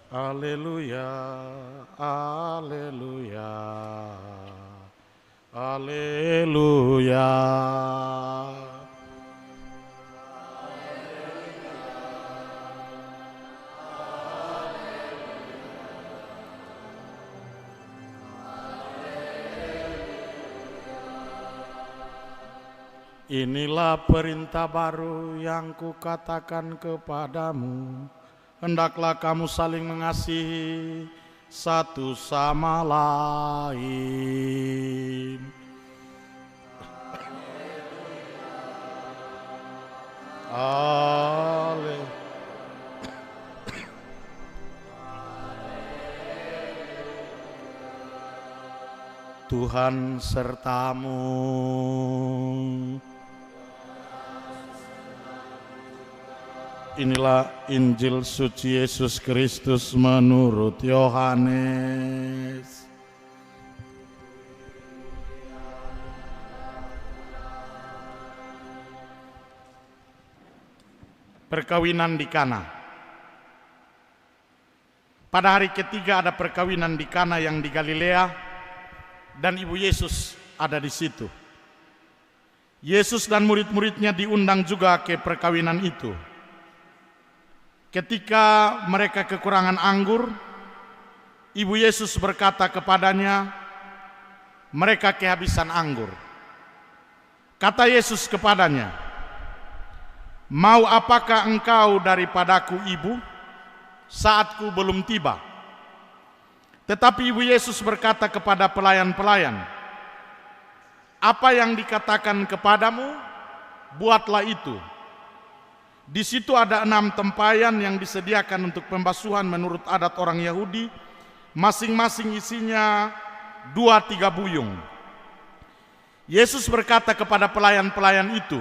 Haleluya, haleluya, haleluya. Inilah perintah baru yang kukatakan kepadamu, hendaklah kamu saling mengasihi satu sama lain. Haleluya. Tuhan sertamu. Inilah Injil suci Yesus Kristus menurut Yohanes. Perkawinan di Kana. Pada hari ketiga ada perkawinan di Kana yang di Galilea, dan ibu Yesus ada di situ. Yesus dan murid-muridnya diundang juga ke perkawinan itu. Ketika mereka kekurangan anggur, ibu Yesus berkata kepadanya, mereka kehabisan anggur. Kata Yesus kepadanya, mau apakah engkau daripadaku, ibu? Saatku belum tiba. Tetapi ibu Yesus berkata kepada pelayan-pelayan, apa yang dikatakan kepadamu, buatlah itu. Di situ ada 6 tempayan yang disediakan untuk pembasuhan menurut adat orang Yahudi, masing-masing isinya 2-3 buyung. Yesus berkata kepada pelayan-pelayan itu,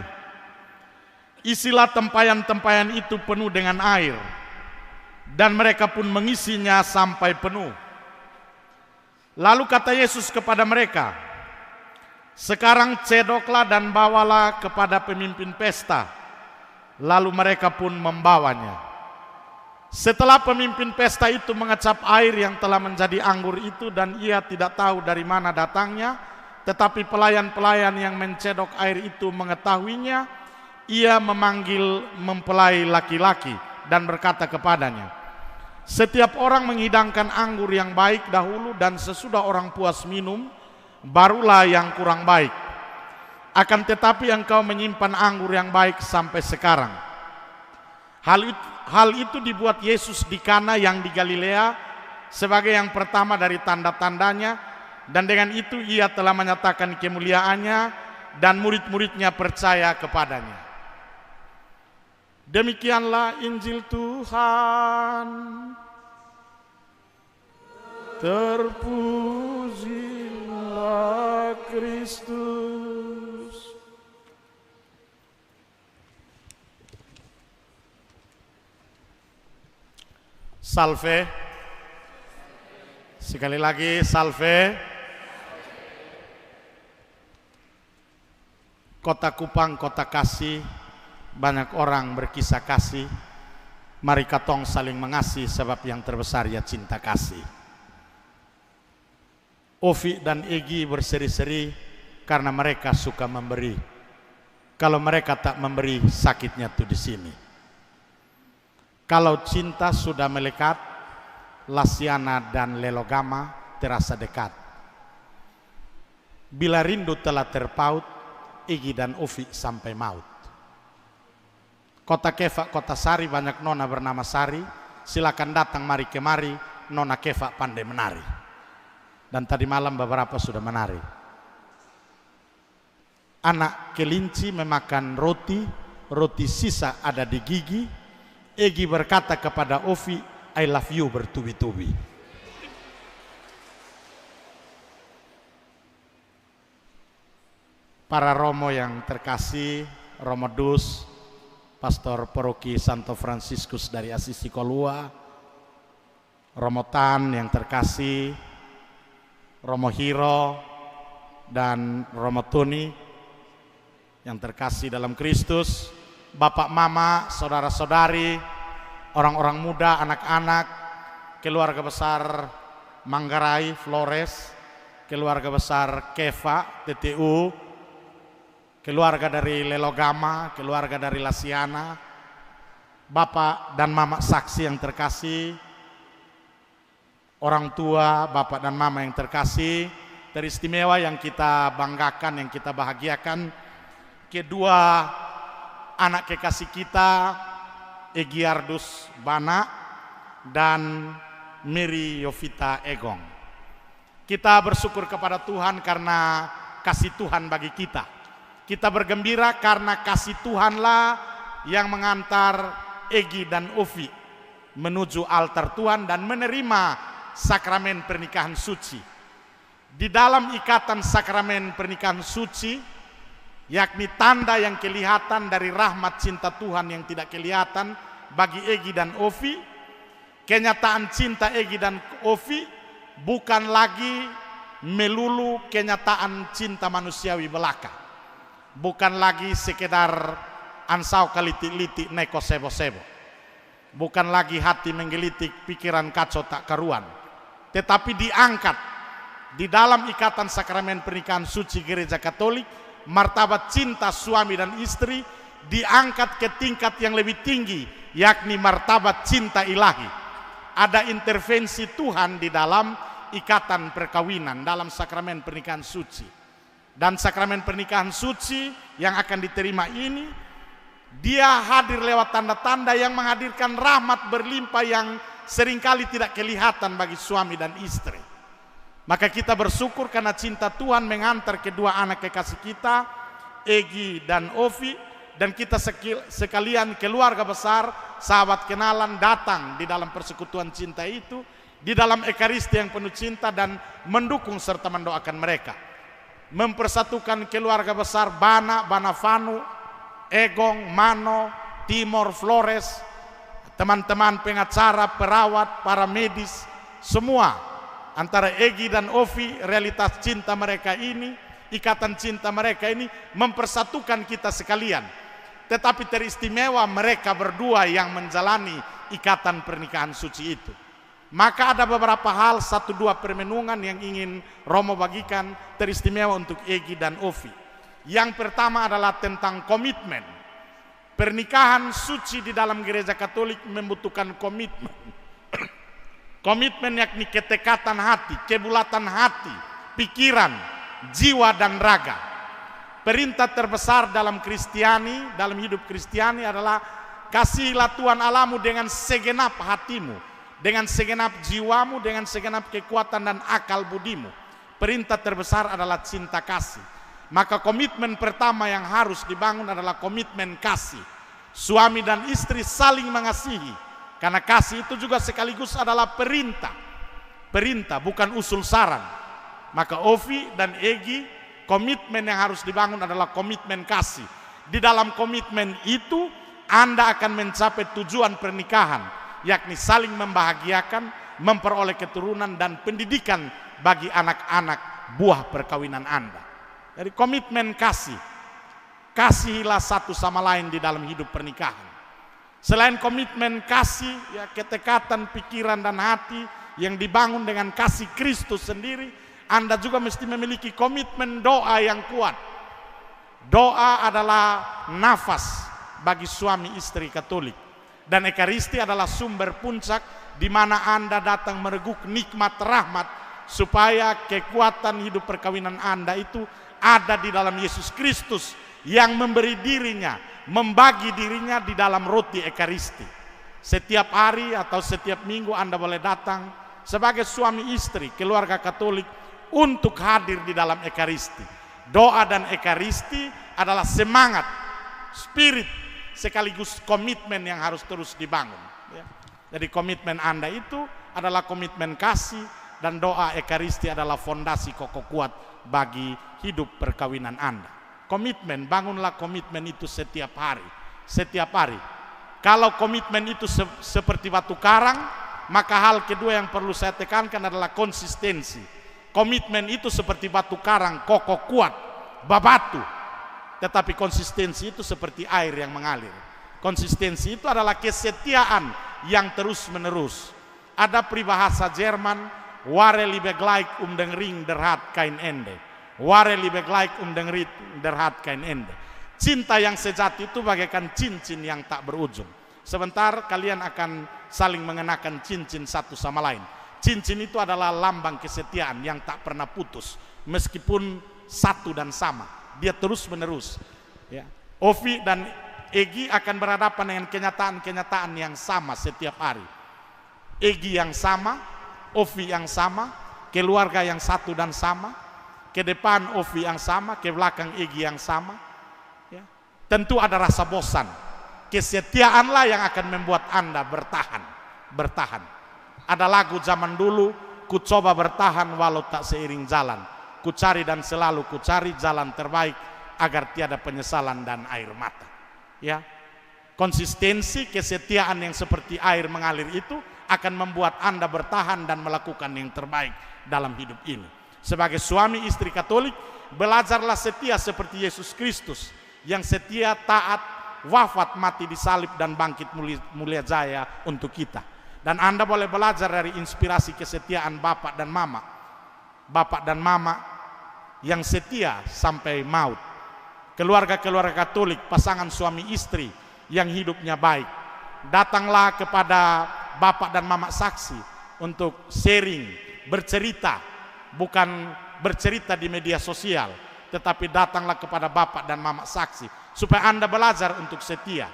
isilah tempayan-tempayan itu penuh dengan air, dan mereka pun mengisinya sampai penuh. Lalu kata Yesus kepada mereka, sekarang cedoklah dan bawalah kepada pemimpin pesta. Lalu mereka pun membawanya. Setelah pemimpin pesta itu mengecap air yang telah menjadi anggur itu, dan ia tidak tahu dari mana datangnya, tetapi pelayan-pelayan yang mencedok air itu mengetahuinya, ia memanggil mempelai laki-laki dan berkata kepadanya, setiap orang menghidangkan anggur yang baik dahulu, dan sesudah orang puas minum, barulah yang kurang baik. Akan tetapi engkau menyimpan anggur yang baik sampai sekarang. Hal itu dibuat Yesus di Kana yang di Galilea sebagai yang pertama dari tanda-tandanya, dan dengan itu ia telah menyatakan kemuliaannya, dan murid-muridnya percaya kepadanya. Demikianlah Injil Tuhan. Terpujilah Kristus. Salve. Sekali lagi salve. Kota Kupang, kota kasih, banyak orang berkisah kasih. Mari katong saling mengasihi, sebab yang terbesar ya cinta kasih. Ovi dan Egi berseri-seri karena mereka suka memberi. Kalau mereka tak memberi, sakitnya tuh di sini. Kalau cinta sudah melekat, Lasiana dan Lelogama terasa dekat. Bila rindu telah terpaut, Egi dan Ovi sampai maut. Kota Kefa, kota Sari, banyak nona bernama Sari. Silakan datang mari kemari, nona Kefa pandai menari. Dan tadi malam beberapa sudah menari. Anak kelinci memakan roti, roti sisa ada di gigi. Egi berkata kepada Ovi, I love you bertubi-tubi. Para Romo yang terkasih, Romo Dus, Pastor Paroki Santo Fransiskus dari Asisi Kolua, Romo Tan yang terkasih, Romo Hiro, dan Romo Tuni yang terkasih dalam Kristus, Bapak Mama, saudara-saudari, orang-orang muda, anak-anak, keluarga besar Manggarai, Flores, keluarga besar Keva, TTU, keluarga dari Lelogama, keluarga dari Lasiana, Bapak dan Mama saksi yang terkasih, orang tua, Bapak dan Mama yang terkasih, teristimewa yang kita banggakan, yang kita bahagiakan, kedua anak kekasih kita, Egiardus Bana dan Mary Yovita Egong. Kita bersyukur kepada Tuhan karena kasih Tuhan bagi kita. Kita bergembira karena kasih Tuhanlah yang mengantar Egi dan Ovi menuju altar Tuhan dan menerima sakramen pernikahan suci. Di dalam ikatan sakramen pernikahan suci, yakni tanda yang kelihatan dari rahmat cinta Tuhan yang tidak kelihatan bagi Egi dan Ovi, kenyataan cinta Egi dan Ovi bukan lagi melulu kenyataan cinta manusiawi belaka, bukan lagi sekedar ansau kalitik-litik neko sebo-sebo, bukan lagi hati menggelitik pikiran kacau tak karuan, tetapi diangkat di dalam ikatan sakramen pernikahan suci Gereja Katolik. Martabat cinta suami dan istri diangkat ke tingkat yang lebih tinggi, yakni martabat cinta ilahi. Ada intervensi Tuhan di dalam ikatan perkawinan, dalam sakramen pernikahan suci. Dan sakramen pernikahan suci yang akan diterima ini, dia hadir lewat tanda-tanda yang menghadirkan rahmat berlimpah yang seringkali tidak kelihatan bagi suami dan istri. Maka kita bersyukur karena cinta Tuhan mengantar kedua anak kekasih kita, Egi dan Ovi, dan kita sekalian keluarga besar, sahabat kenalan datang di dalam persekutuan cinta itu, di dalam ekaristi yang penuh cinta dan mendukung serta mendoakan mereka. Mempersatukan keluarga besar Bana, Banavanu, Egong, Mano, Timor, Flores, teman-teman pengacara, perawat, para medis, semua antara Egi dan Ovi, realitas cinta mereka ini, ikatan cinta mereka ini mempersatukan kita sekalian. Tetapi teristimewa mereka berdua yang menjalani ikatan pernikahan suci itu. Maka ada beberapa hal, 1-2 permenungan yang ingin Romo bagikan teristimewa untuk Egi dan Ovi. Yang pertama adalah tentang komitmen. Pernikahan suci di dalam Gereja Katolik membutuhkan komitmen. Komitmen yakni ketekatan hati, kebulatan hati, pikiran, jiwa dan raga. Perintah terbesar dalam Kristiani, dalam hidup Kristiani adalah kasihilah Tuhan Allahmu dengan segenap hatimu, dengan segenap jiwamu, dengan segenap kekuatan dan akal budimu. Perintah terbesar adalah cinta kasih. Maka komitmen pertama yang harus dibangun adalah komitmen kasih. Suami dan istri saling mengasihi. Karena kasih itu juga sekaligus adalah perintah. Perintah bukan usul saran. Maka Ovi dan Egi, komitmen yang harus dibangun adalah komitmen kasih. Di dalam komitmen itu Anda akan mencapai tujuan pernikahan, yakni saling membahagiakan, memperoleh keturunan dan pendidikan bagi anak-anak buah perkawinan Anda. Jadi komitmen kasih. Kasihilah satu sama lain di dalam hidup pernikahan. Selain komitmen kasih, ya, ketekatan pikiran dan hati yang dibangun dengan kasih Kristus sendiri, Anda juga mesti memiliki komitmen doa yang kuat. Doa adalah nafas bagi suami istri Katolik, dan ekaristi adalah sumber puncak di mana Anda datang mereguk nikmat rahmat supaya kekuatan hidup perkawinan Anda itu ada di dalam Yesus Kristus yang memberi dirinya, membagi dirinya di dalam roti ekaristi. Setiap hari atau setiap minggu Anda boleh datang sebagai suami istri keluarga Katolik untuk hadir di dalam ekaristi. Doa dan ekaristi adalah semangat, spirit, sekaligus komitmen yang harus terus dibangun. Jadi komitmen Anda itu adalah komitmen kasih, dan doa ekaristi adalah fondasi kokoh kuat bagi hidup perkawinan Anda. Komitmen, bangunlah komitmen itu setiap hari. Setiap hari. Kalau komitmen itu seperti batu karang, maka hal kedua yang perlu saya tekankan adalah konsistensi. Komitmen itu seperti batu karang, kokoh kuat, babatu. Tetapi konsistensi itu seperti air yang mengalir. Konsistensi itu adalah kesetiaan yang terus menerus. ada peribahasa Jerman, ware lieber gleich den Ring der hat kein Ende. Ware lieber gleich den Ring der hat kein Ende. Cinta yang sejati itu bagaikan cincin yang tak berujung. Sebentar kalian akan saling mengenakan cincin satu sama lain. Cincin itu adalah lambang kesetiaan yang tak pernah putus, meskipun satu dan sama. Dia terus menerus. Ya. Ovi dan Egi akan berhadapan dengan kenyataan-kenyataan yang sama setiap hari. Egi yang sama, Ovi yang sama, keluarga yang satu dan sama, ke depan Ovi yang sama, ke belakang Egi yang sama. Ya. Tentu ada rasa bosan. Kesetiaanlah yang akan membuat Anda bertahan. Ada lagu zaman dulu, ku coba bertahan walau tak seiring jalan. Ku cari dan selalu ku cari jalan terbaik agar tiada penyesalan dan air mata. Ya. Konsistensi, kesetiaan yang seperti air mengalir itu akan membuat Anda bertahan dan melakukan yang terbaik dalam hidup ini. Sebagai suami istri Katolik, belajarlah setia seperti Yesus Kristus yang setia, taat, wafat, mati disalib dan bangkit mulia jaya untuk kita. Dan Anda boleh belajar dari inspirasi kesetiaan bapak dan mama. Bapak dan mama yang setia sampai maut. Keluarga-keluarga Katolik, pasangan suami istri yang hidupnya baik. Datanglah kepada bapak dan mama saksi untuk sharing, bercerita. Bukan bercerita di media sosial, tetapi datanglah kepada bapak dan mama saksi. Supaya Anda belajar untuk setia.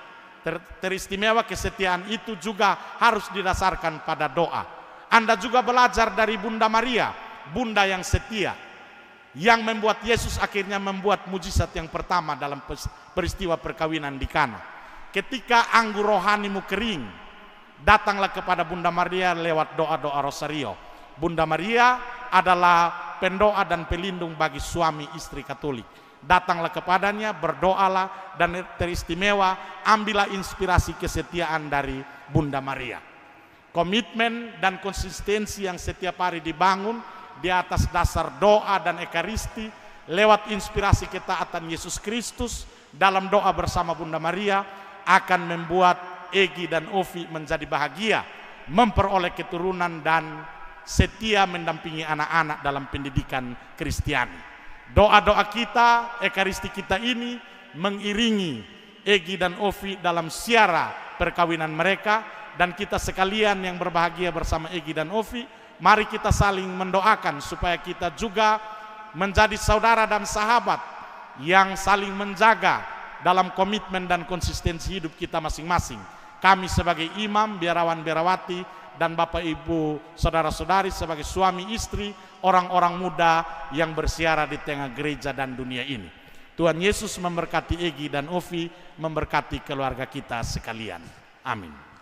Teristimewa kesetiaan itu juga harus didasarkan pada doa. Anda juga belajar dari Bunda Maria, bunda yang setia, yang membuat Yesus akhirnya membuat mujizat yang pertama dalam peristiwa perkawinan di Kana. Ketika anggur rohanimu kering, datanglah kepada Bunda Maria lewat doa-doa rosario. Bunda Maria adalah pendoa dan pelindung bagi suami istri Katolik. Datanglah kepadanya, berdoalah, dan teristimewa ambillah inspirasi kesetiaan dari Bunda Maria. Komitmen dan konsistensi yang setiap hari dibangun di atas dasar doa dan ekaristi lewat inspirasi ketaatan Yesus Kristus dalam doa bersama Bunda Maria akan membuat Egi dan Ovi menjadi bahagia, memperoleh keturunan dan setia mendampingi anak-anak dalam pendidikan Kristiani. Doa-doa kita, ekaristi kita ini mengiringi Egi dan Ovi dalam siara perkawinan mereka, dan kita sekalian yang berbahagia bersama Egi dan Ovi, mari kita saling mendoakan supaya kita juga menjadi saudara dan sahabat yang saling menjaga dalam komitmen dan konsistensi hidup kita masing-masing. Kami sebagai imam, biarawan, biarawati, dan Bapak Ibu saudara-saudari sebagai suami istri, orang-orang muda yang bersiara di tengah gereja dan dunia ini. Tuhan Yesus memberkati Egi dan Ovi, memberkati keluarga kita sekalian. Amin.